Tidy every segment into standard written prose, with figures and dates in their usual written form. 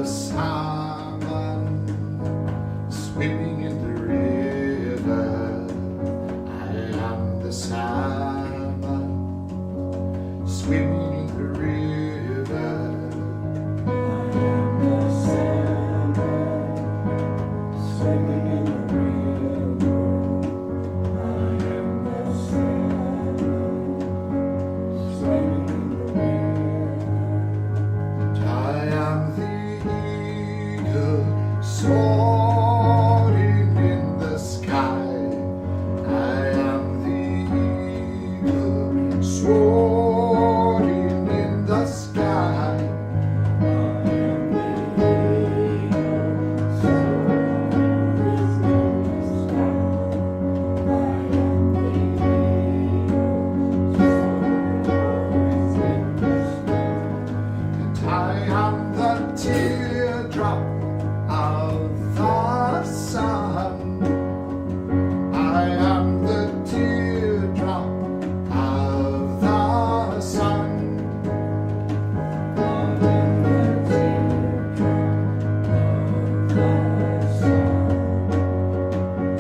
salmon swimming in the river. I am the salmon swimming in the river. I am the salmon swimming in the river. I am the salmon swimming in the river. I am the eagle soaring in the sky. I am the eagle soaring in the sky. I am the eagle soaring in the sky. I am the eagle soaring in the sky. And I am the teardrop of the sun. I am the teardrop of the sun. I am the teardrop of the sun.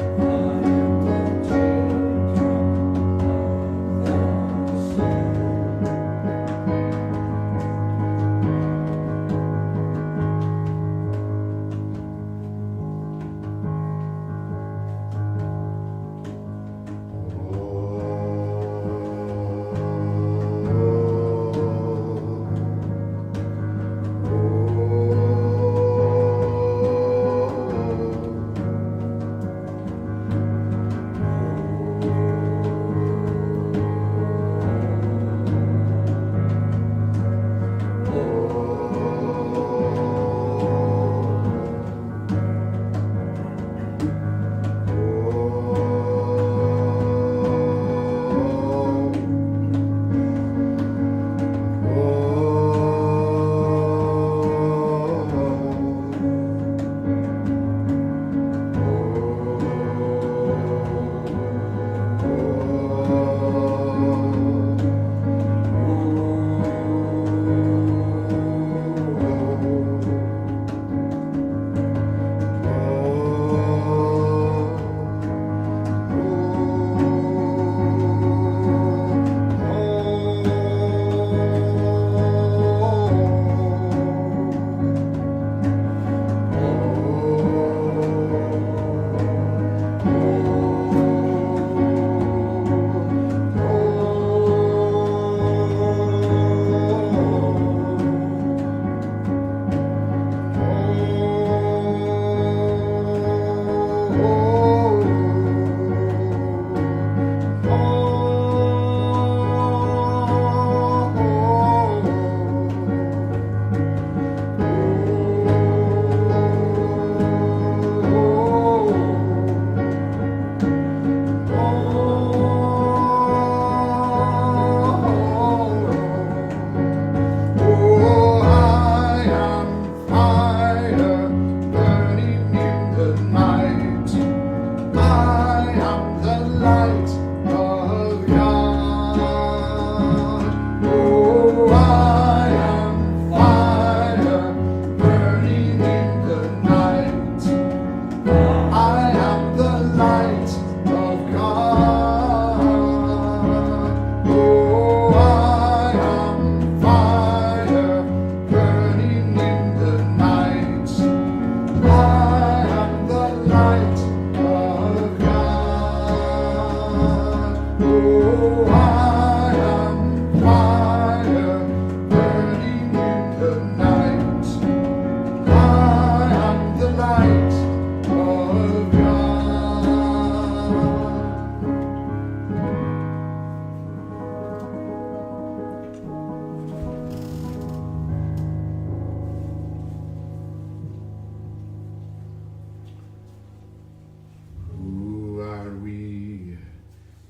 I am the teardrop of the sun.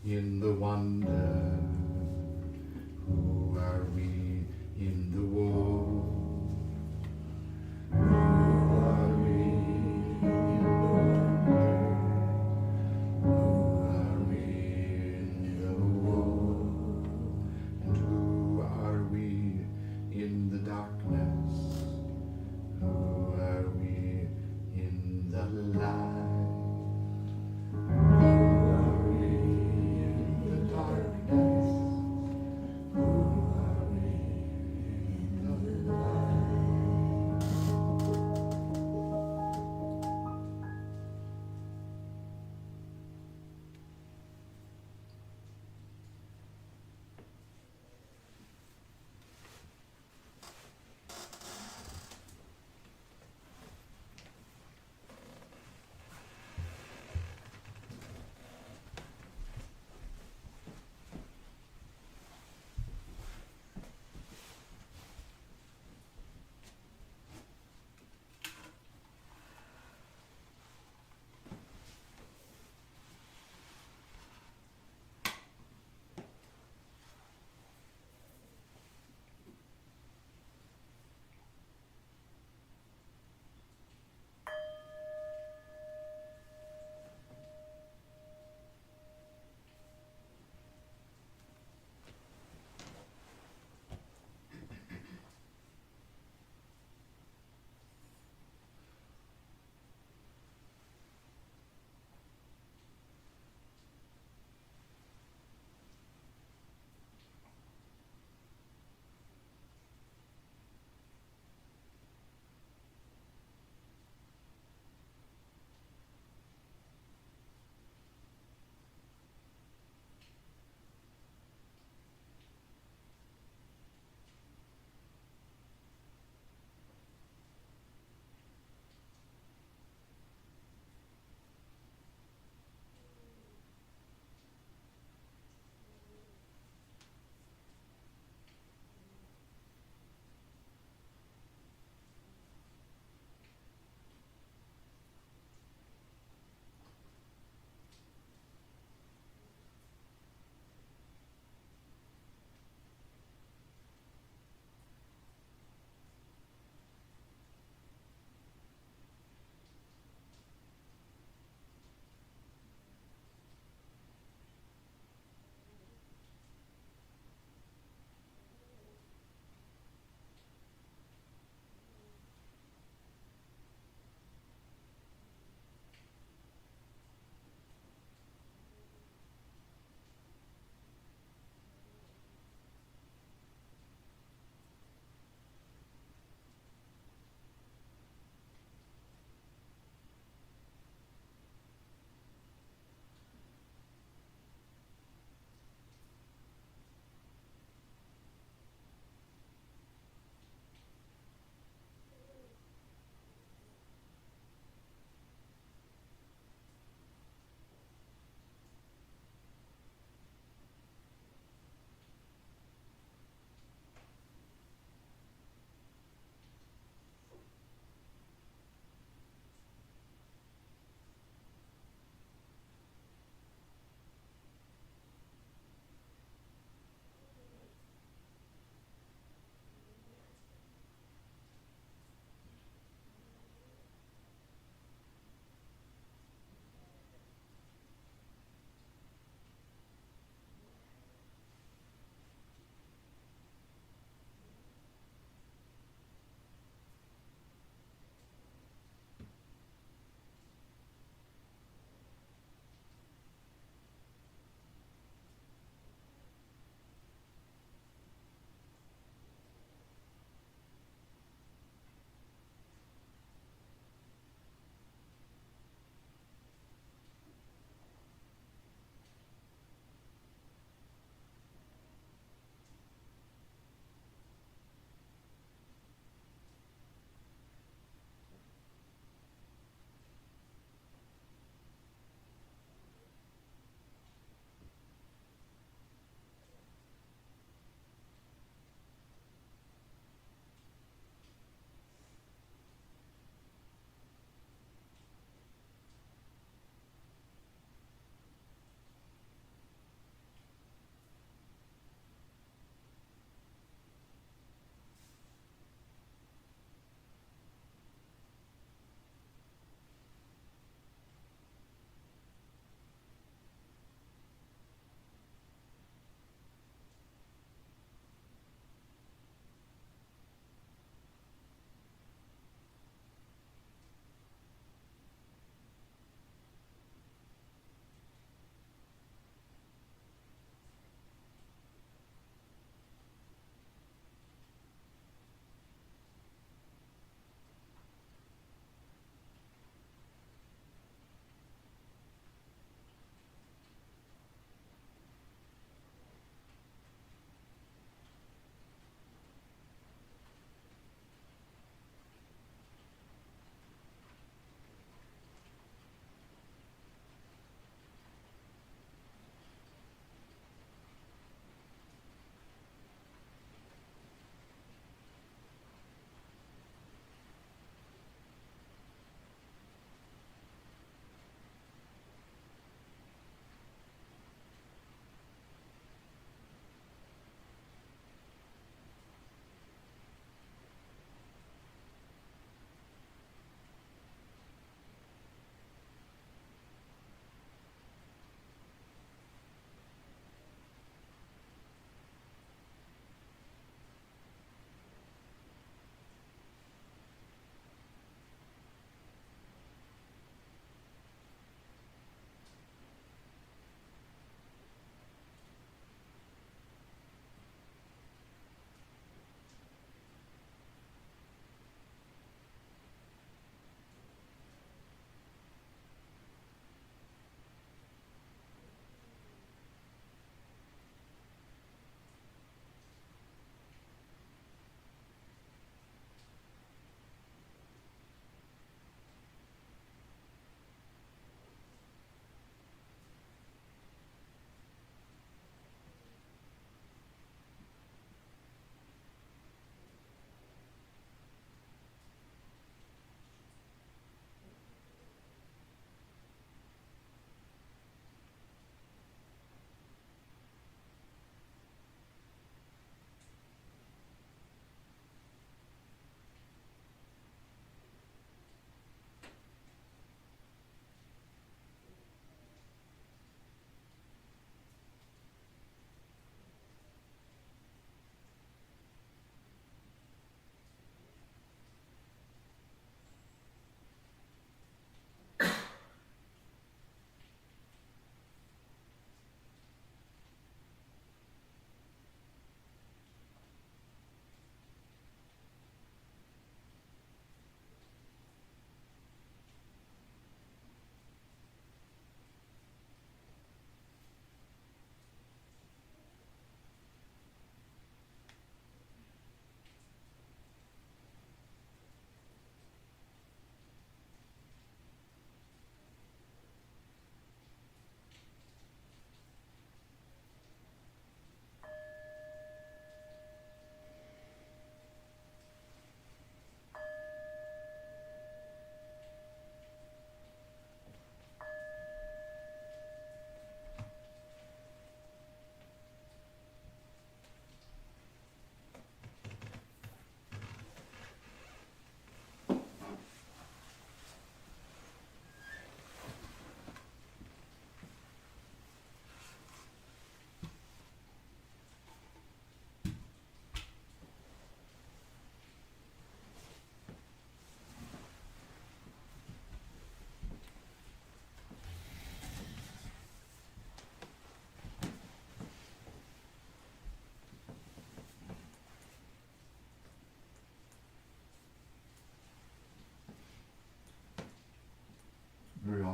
In the wonder, who are we in the war? Who are we in the wonder? Who are we in the war? And who are we in the darkness? Who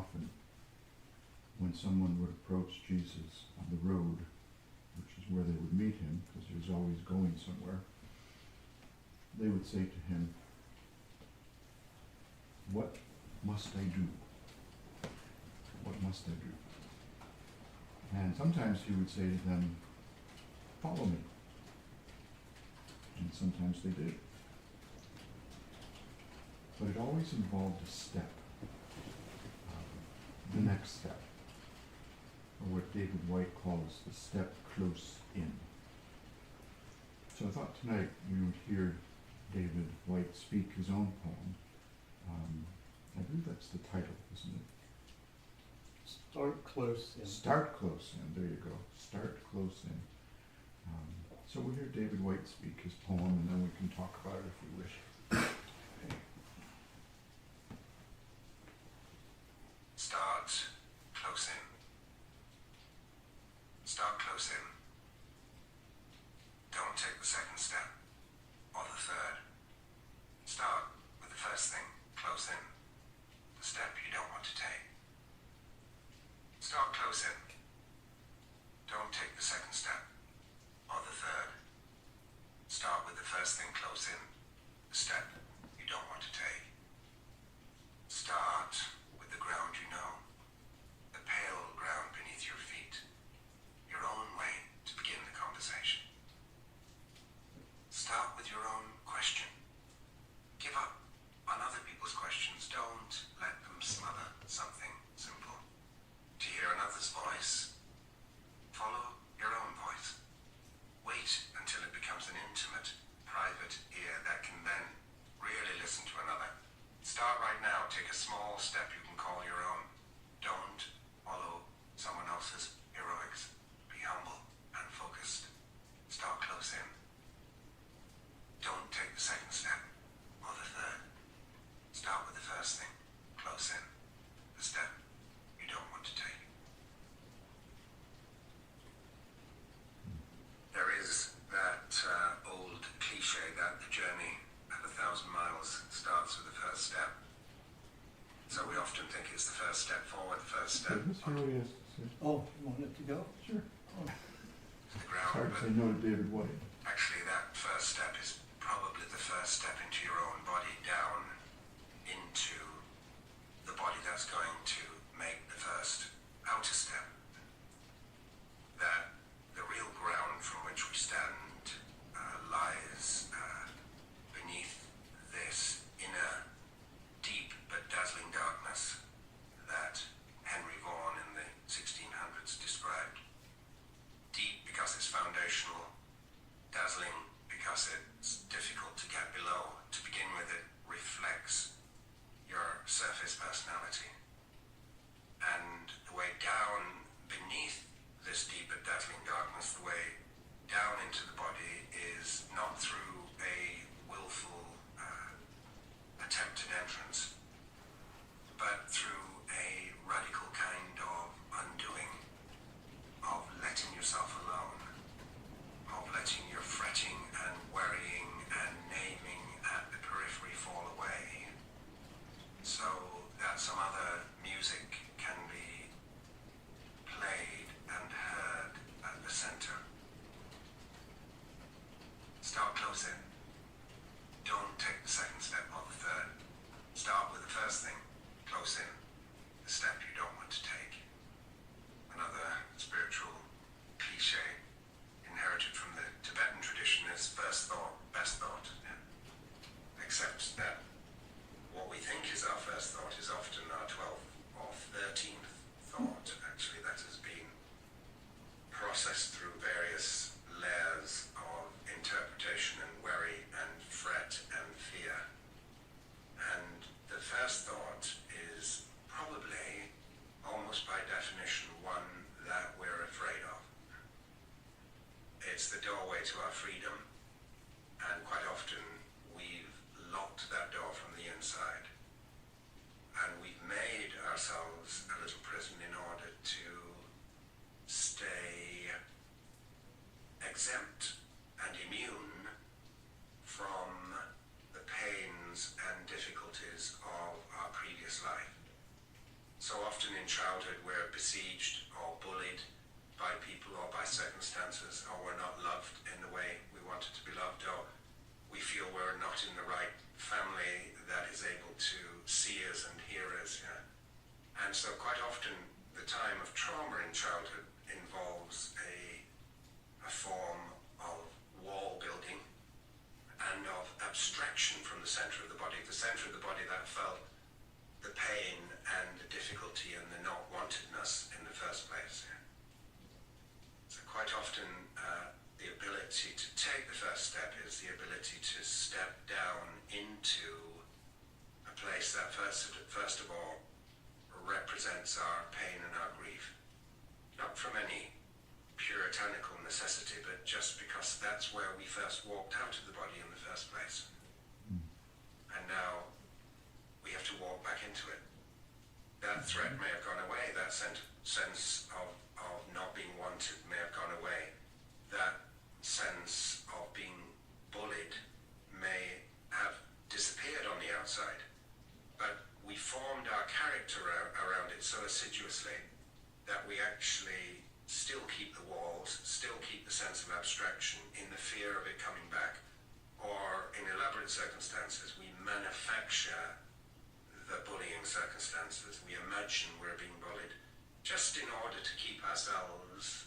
often when someone would approach Jesus on the road, which is where they would meet him, because he was always going somewhere, they would say to him, "What must I do? What must I do?" And sometimes he would say to them, "Follow me." And sometimes they did. But it always involved a step, the next step, or what David White calls the step close in. So I thought tonight we would hear David White speak his own poem. I believe that's the title, isn't it? Start close in. Start close in, there you go. Start close in. So we'll hear David White speak his poem, and then we can talk about it if we wish. Start close in. Start close in. Don't take the second step or the third. Start with the first thing, close in. The step you don't want to take. Start close in. Don't take the second step or the third. Start with the first thing close in. The step you don't want to take. Start with the ground you know. The pale ground beneath your feet. Your own way to begin the conversation. Start with your own question. Give up on other people's questions. Don't let them smother something simple. To hear another's voice, follow your own voice. Wait until it becomes an intimate, private ear that can then really listen to another. Start right now. Take a small step you can call your own. Don't follow someone else's heroics. Be humble and focused. Start close in. Don't take the second step or the third. Start with the first thing. Close in. The step you don't want to take. There is that old cliche that the journey of 1,000 miles starts with the first step. So we often think it's the first step forward, the first step Let's hear what he has to say. Oh, you want it to go? Sure. Oh. to the ground. Hard to But say no to David White. actually, that first step is probably the first step into your own body, down into the body that's going to make the first outer step. That the real ground from which we stand lies beneath this inner, deep but dazzling darkness that Henry Vaughan in the 1600s described. Deep because it's foundational, dazzling because it's difficult to get below. To begin with, it reflects your surface personality. And the way down beneath this deep and dazzling darkness, the way down into the body is not through a willful, attempted entrance, but through a radical kind of undoing, of letting yourself alone, of letting your fretting and worrying and naming at the periphery fall away, so that some other music can be played and heard at the center. Start close in. Don't take the second step or the third. Start with the first thing, close in, the step you don't want to take. Another spiritual cliche inherited from the Tibetan tradition is first thought, best thought. Yeah. Except that what we think is our first thought is often our 12th or 13th thought. Actually, that has been processed through various layers of interpretation and worry and fret and fear. And the first thought is probably, almost by definition, one that we're afraid of. It's the doorway to our freedom, and quite often we've locked that door from the inside. And we've made ourselves a little prison in order to stay exempt and immune from the pains and difficulties of our previous life. So often in childhood we're besieged or bullied by people or by circumstances, or we're not loved in the way we wanted to be loved, or we feel we're not in the right family that is able to see us and hear us. Yeah? And so quite often the time of trauma in childhood involves a form of wall building and of abstraction from the center of the body that felt the pain and the difficulty and the not wantedness in the first place. Yeah? So quite often the ability to take the first step is the ability to step down into a place that first of all represents our pain and our grief. Not from any puritanical necessity, but just because that's where we first walked out of the body in the first place. And now we have to walk back into it. That threat may have gone away, that sense of not being wanted may have gone away. That sense of being bullied may have disappeared on the outside. But we formed our character around it so assiduously that we actually still keep the walls, still keep the sense of abstraction in the fear of it coming back. Or in elaborate circumstances, we manufacture the bullying circumstances. We imagine we're being bullied just in order to keep ourselves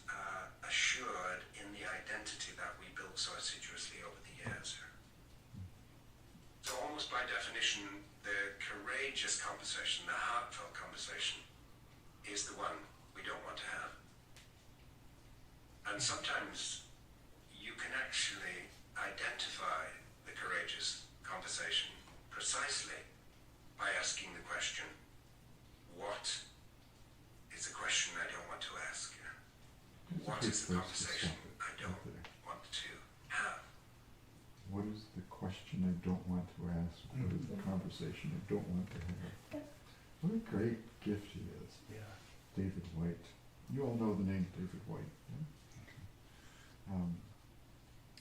assured in the identity that we built so assiduously over the years. So almost by definition, the courageous conversation, the heartfelt conversation, is the one we don't want to have. And sometimes you can actually identify the courageous conversation precisely by asking the question, what is the question I don't want to ask? What is the conversation I don't want to have? What is the question I don't want to ask? What is the conversation I don't want to have? What a great gift he is. Yeah. David Whyte. You all know the name David Whyte. Yeah?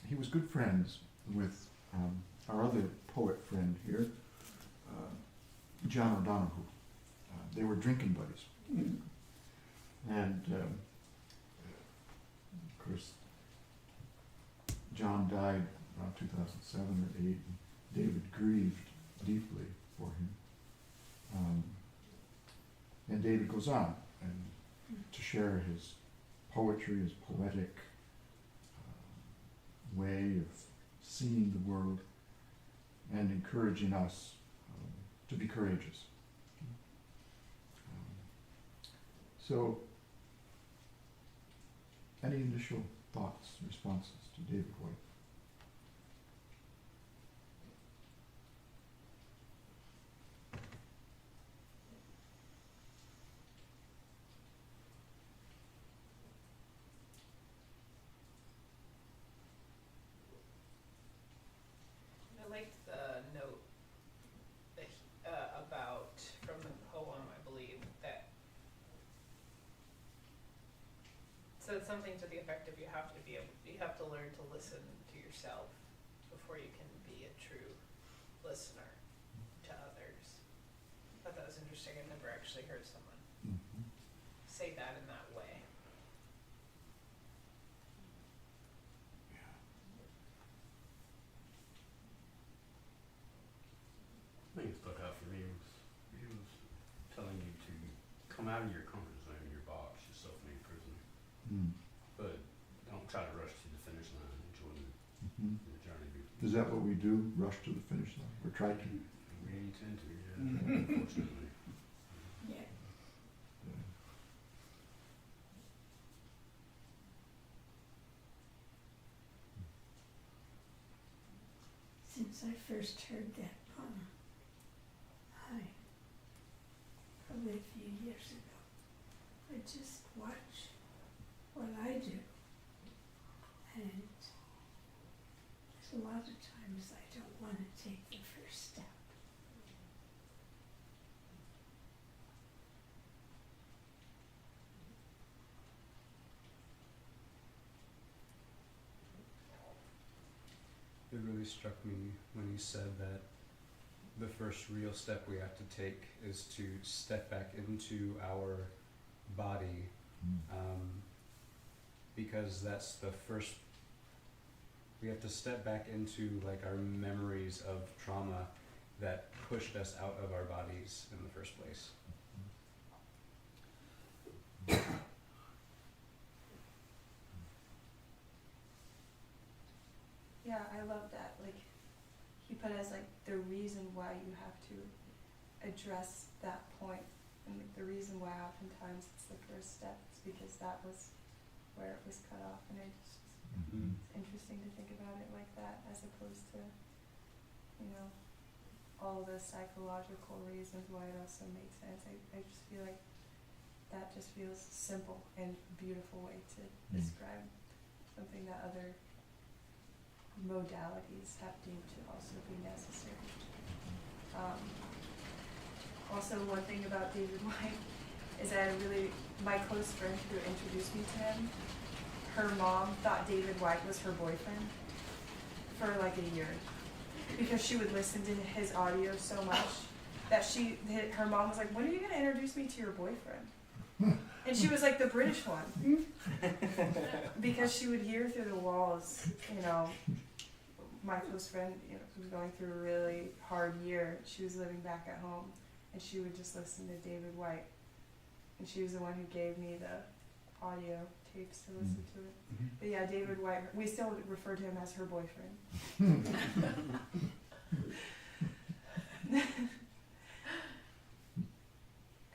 He was good friends with our other poet friend here, John O'Donohue. They were drinking buddies. And of course, John died around 2007 or 2008. And David grieved deeply for him. And David goes on to share his poetry, his poetic way of seeing the world and encouraging us to be courageous. So, any initial thoughts, responses to David Whyte? I liked the note that about from the poem, I believe, that said something to the effect of you have to learn to listen to yourself before you can be a true listener to others. I thought that was interesting. I've never actually heard someone say that in that way. The thing that stuck out for me was he was telling you to come out of your comfort zone, your box, your self-made prison, but don't try to rush to the finish line. Enjoy the journey. Is that what we do? Rush to the finish line? Or try to? We tend to, yeah, unfortunately. Yeah. Since I first heard that poem, probably a few years ago, I just watch what I do. And there's a lot of times I don't want to take the first step. It really struck me when he said that the first real step we have to take is to step back into our body, because that's the first. We have to step back into like our memories of trauma that pushed us out of our bodies in the first place. Yeah, I love that. Like, he put as like the reason why you have to address that point, and like, the reason why oftentimes it's the first step is because that was where it was cut off, and it's interesting to think about it like that, as opposed to, you know, all the psychological reasons why it also makes sense. I just feel like that just feels simple and beautiful way to describe something that other modalities have deemed to also be necessary. Also, one thing about David White is that my close friend who introduced me to him, her mom thought David White was her boyfriend for like a year, because she would listen to his audio so much that her mom was like, "When are you gonna introduce me to your boyfriend?" And she was like, the British one. Because she would hear through the walls, you know, my close friend, you know, who was going through a really hard year. She was living back at home, and she would just listen to David White. And she was the one who gave me the audio tapes to listen to it. But yeah, David White, we still refer to him as her boyfriend.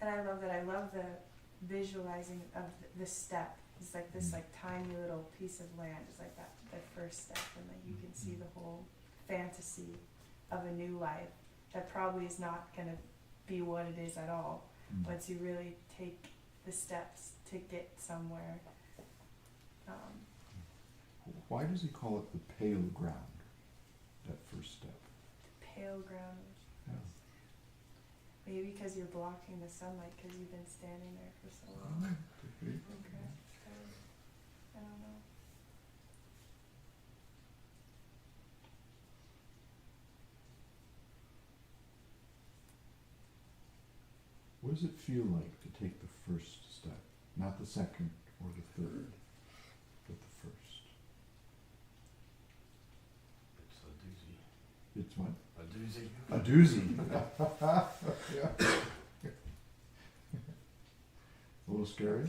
And I love that. I love the visualizing of the step. It's like this like tiny little piece of land. It's like that the first step, and like you can see the whole fantasy of a new life that probably is not gonna be what it is at all. Once you really take the steps to get somewhere. Why does he call it the pale ground, that first step? The pale ground. Yeah. Maybe because you're blocking the sunlight because you've been standing there for so long. Okay. Okay. I don't know. What does it feel like to take the first step? Not the second or the third, but the first. It's a doozy. It's what? A doozy. A doozy. Yeah. A little scary?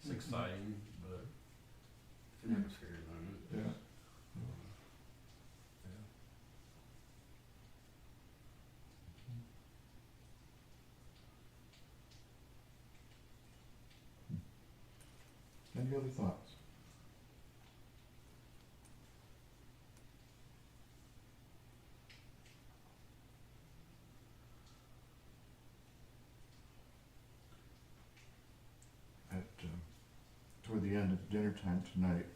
It's exciting, but it's never scary moment. Yeah. Any other thoughts? Toward the end of dinner time tonight,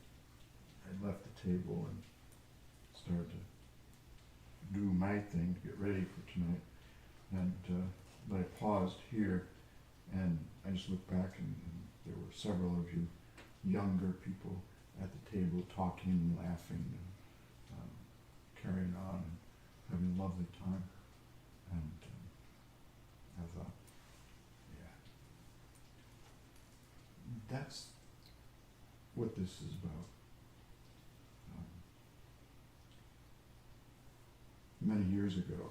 I left the table and started to do my thing to get ready for tonight. And but I paused here, and I just looked back, and there were several of you younger people at the table talking and laughing and carrying on and having a lovely time. And I thought, yeah, that's what this is about. Many years ago,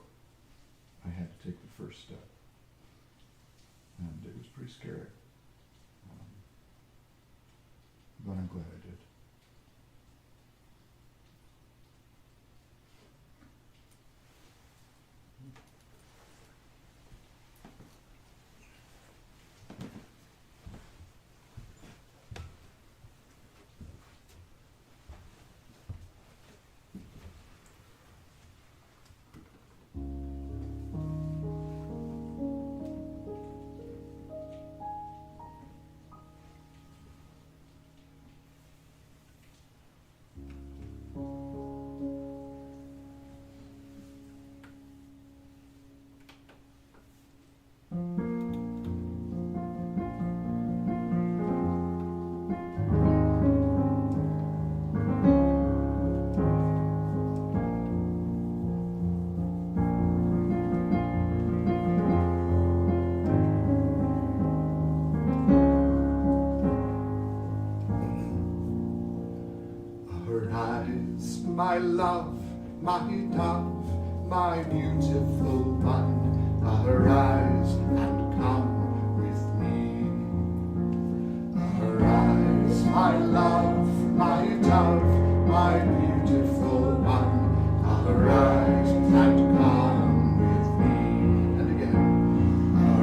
I had to take the first step, and it was pretty scary. But I'm glad I did. my love, my dove, my beautiful one, arise and come with me. Arise, my love, my dove, my beautiful one, arise and come with me. And again,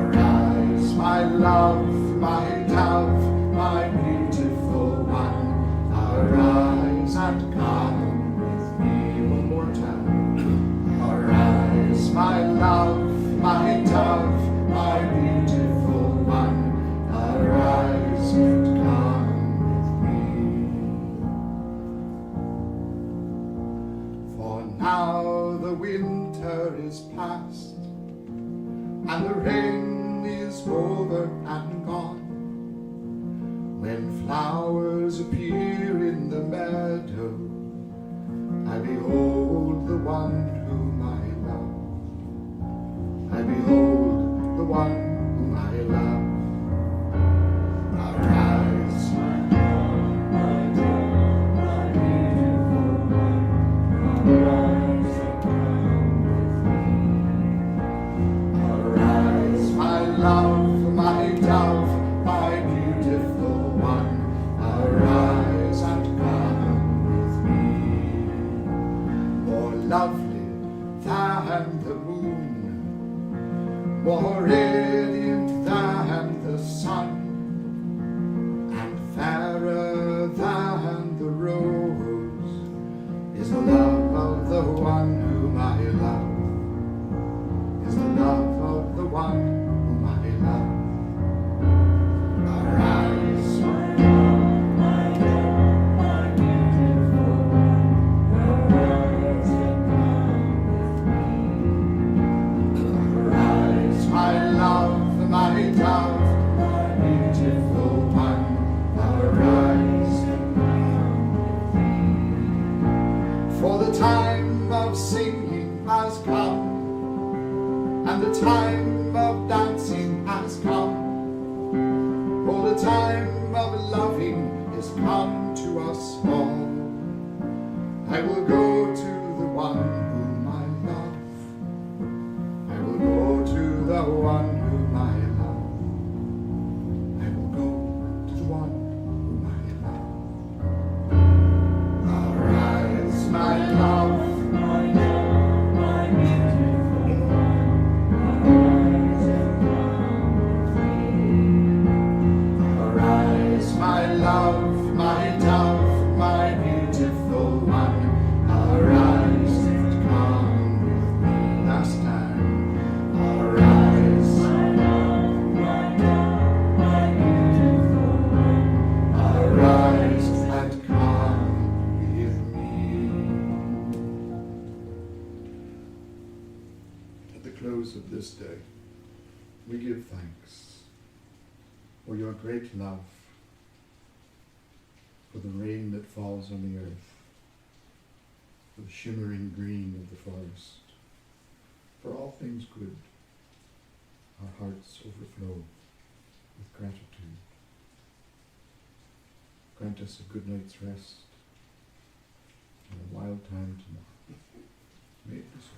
arise, my love, my dove, my beautiful one, arise and come with me. One more time. Arise, my love, my dove, my beautiful one, arise and come with me. For now the winter is past, and the rain is over and gone. When flowers appear in the meadow, I behold the one whom I love. I behold the one whom I love. Arise, my love, my dove, my beautiful one. Arise and come with me. Arise, my love, my dove, my beautiful one. Arise and come with me. More lovely than the moon, more radiant than the sun, and fairer than the rose, is the love of the one whom I love, is the love of the one whom I love. Arise, my love, my dove, my beautiful one, arise and come with me. Arise, my love, my dove, my beautiful one, arise and come with me. For the time of singing has come, and the time of dancing has come. For the time of loving is come to us all. I will go to the one whom I love. I will go to the one whom I love. I will go to the one whom I love. Arise, my love, my dove, my beautiful one. Arise and come with me. Arise, my love, my dove, my beautiful one. Arise and come with me. Last time. Arise, my love, my dove, my beautiful one. Arise and come with me. At the close of this day, we give thanks for your great love, for the rain that falls on the earth, for the shimmering green of the forest, for all things good. Our hearts overflow with gratitude. Grant us a good night's rest and a wild time tomorrow. May it be so.